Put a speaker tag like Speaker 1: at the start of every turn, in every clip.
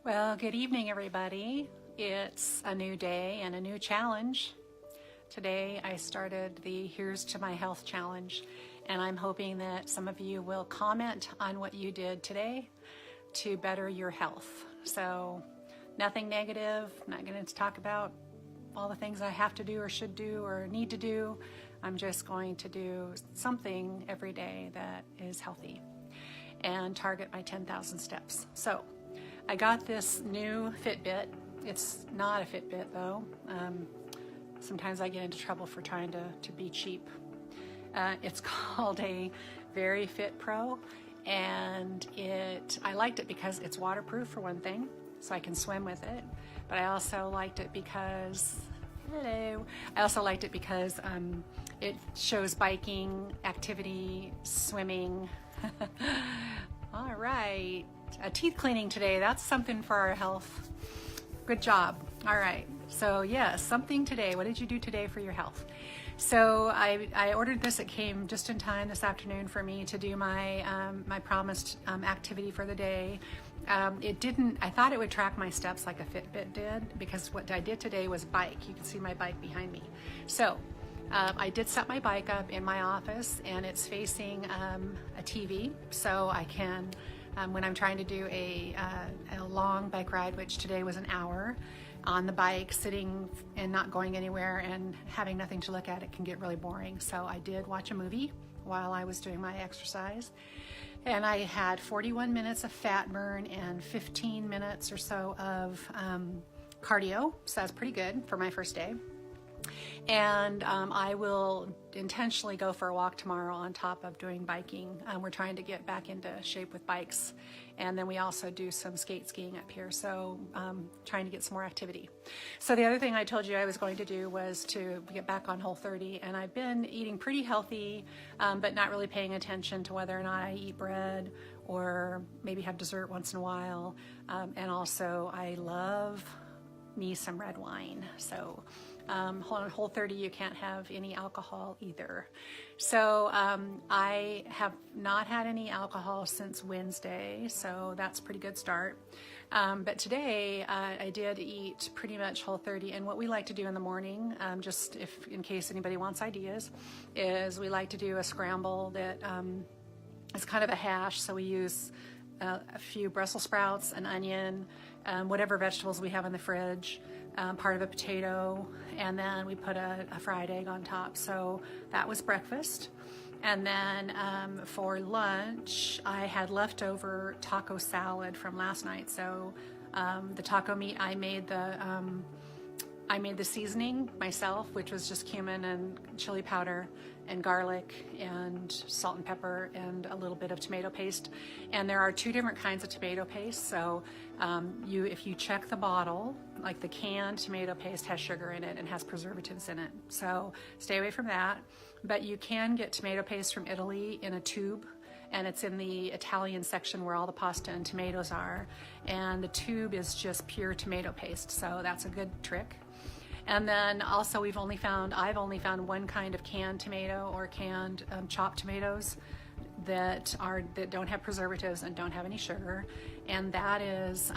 Speaker 1: Well, good evening, everybody. It's a new day and a new challenge. Today I started the Here's to My Health challenge, and I'm hoping that some of you will comment on what you did today to better your health. So nothing negative, not going to talk about all the things I have to do or should do or need to do. I'm just going to do something every day that is healthy and target my 10,000 steps. So I got this new Fitbit. It's not a Fitbit though. Sometimes I get into trouble for trying to be cheap. It's called a Very Fit Pro, and I liked it because it's waterproof for one thing, so I can swim with it. But I also liked it because, it shows biking, activity, swimming. All right, teeth cleaning today. That's something for our health. Good job. All right. So yes, something today. What did you do today for your health? So I ordered this. It came just in time this afternoon for me to do my my promised activity for the day. It didn't. I thought it would track my steps like a Fitbit did, because what I did today was bike. You can see my bike behind me. So I did set my bike up in my office, and it's facing a TV, so I can, when I'm trying to do a long bike ride, which today was an hour, on the bike, sitting and not going anywhere and having nothing to look at, it can get really boring. So I did watch a movie while I was doing my exercise, and I had 41 minutes of fat burn and 15 minutes or so of cardio, so that's pretty good for my first day. And I will intentionally go for a walk tomorrow on top of doing biking. We're trying to get back into shape with bikes, and then we also do some skate skiing up here, so trying to get some more activity. So the other thing I told you I was going to do was to get back on Whole30, and I've been eating pretty healthy, but not really paying attention to whether or not I eat bread or maybe have dessert once in a while. And also I love me some red wine. So on Whole30 you can't have any alcohol either. So I have not had any alcohol since Wednesday, so that's a pretty good start. But today I did eat pretty much Whole30, and what we like to do in the morning, just in case anybody wants ideas, is we like to do a scramble that is kind of a hash. So we use a few Brussels sprouts, an onion, whatever vegetables we have in the fridge, part of a potato, and then we put a fried egg on top. So that was breakfast. And then for lunch, I had leftover taco salad from last night. So the taco meat, I made the seasoning myself, which was just cumin and chili powder and garlic and salt and pepper and a little bit of tomato paste. And there are two different kinds of tomato paste. So if you check the bottle, like the canned tomato paste has sugar in it and has preservatives in it. So stay away from that. But you can get tomato paste from Italy in a tube, and it's in the Italian section where all the pasta and tomatoes are. And the tube is just pure tomato paste. So that's a good trick. And then also I've only found one kind of canned tomato or canned chopped tomatoes that don't have preservatives and don't have any sugar, and that is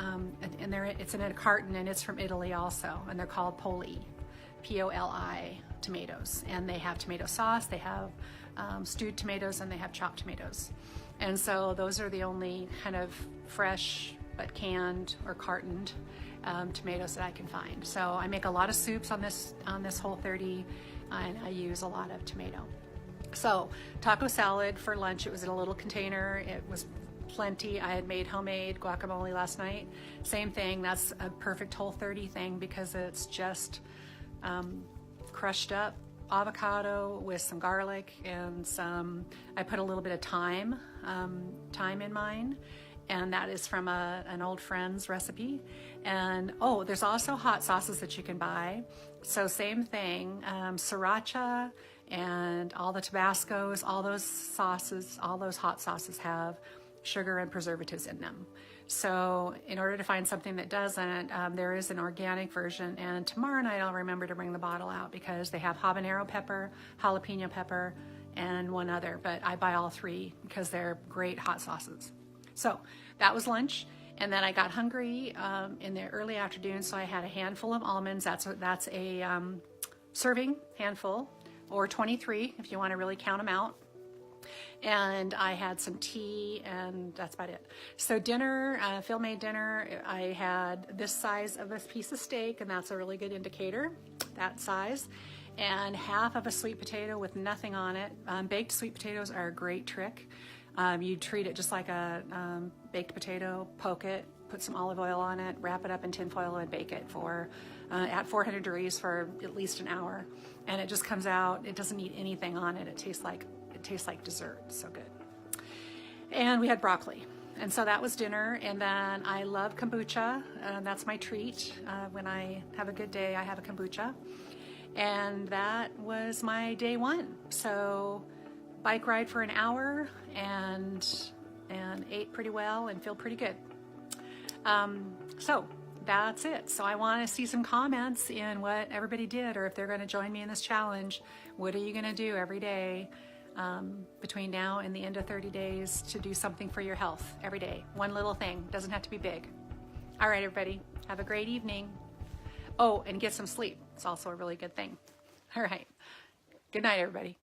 Speaker 1: it's in a carton, and it's from Italy also, and they're called Poli, P-O-L-I tomatoes, and they have tomato sauce, they have stewed tomatoes, and they have chopped tomatoes. And so those are the only kind of fresh but canned or cartoned tomatoes that I can find. So I make a lot of soups on this Whole30, and I use a lot of tomato. So taco salad for lunch, it was in a little container. It was plenty. I had made homemade guacamole last night. Same thing, that's a perfect Whole30 thing, because it's just crushed up avocado with some garlic and I put a little bit of thyme in mine, and that is from an old friend's recipe. And there's also hot sauces that you can buy. So same thing, sriracha and all the Tabascos, all those sauces, all those hot sauces have sugar and preservatives in them. So in order to find something that doesn't, there is an organic version, and tomorrow night I'll remember to bring the bottle out, because they have habanero pepper, jalapeno pepper, and one other, but I buy all three because they're great hot sauces. So that was lunch. And then I got hungry in the early afternoon, so I had a handful of almonds. That's a serving handful, or 23 if you want to really count them out. And I had some tea, and that's about it. So dinner, Phil made dinner. I had this size of a piece of steak, and that's a really good indicator, that size. And half of a sweet potato with nothing on it. Baked sweet potatoes are a great trick. You treat it just like a baked potato, poke it, put some olive oil on it, wrap it up in tin foil, and bake it for at 400 degrees for at least an hour. And it just comes out, it doesn't need anything on it. It tastes like dessert. So good. And we had broccoli. And so that was dinner. And then I love kombucha. That's my treat. When I have a good day, I have a kombucha. And that was my day one. So bike ride for an hour and ate pretty well and feel pretty good. So that's it. So I want to see some comments in what everybody did, or if they're going to join me in this challenge. What are you going to do every day between now and the end of 30 days to do something for your health every day? One little thing. Doesn't have to be big. All right, everybody. Have a great evening. Oh, and get some sleep. It's also a really good thing. All right. Good night, everybody.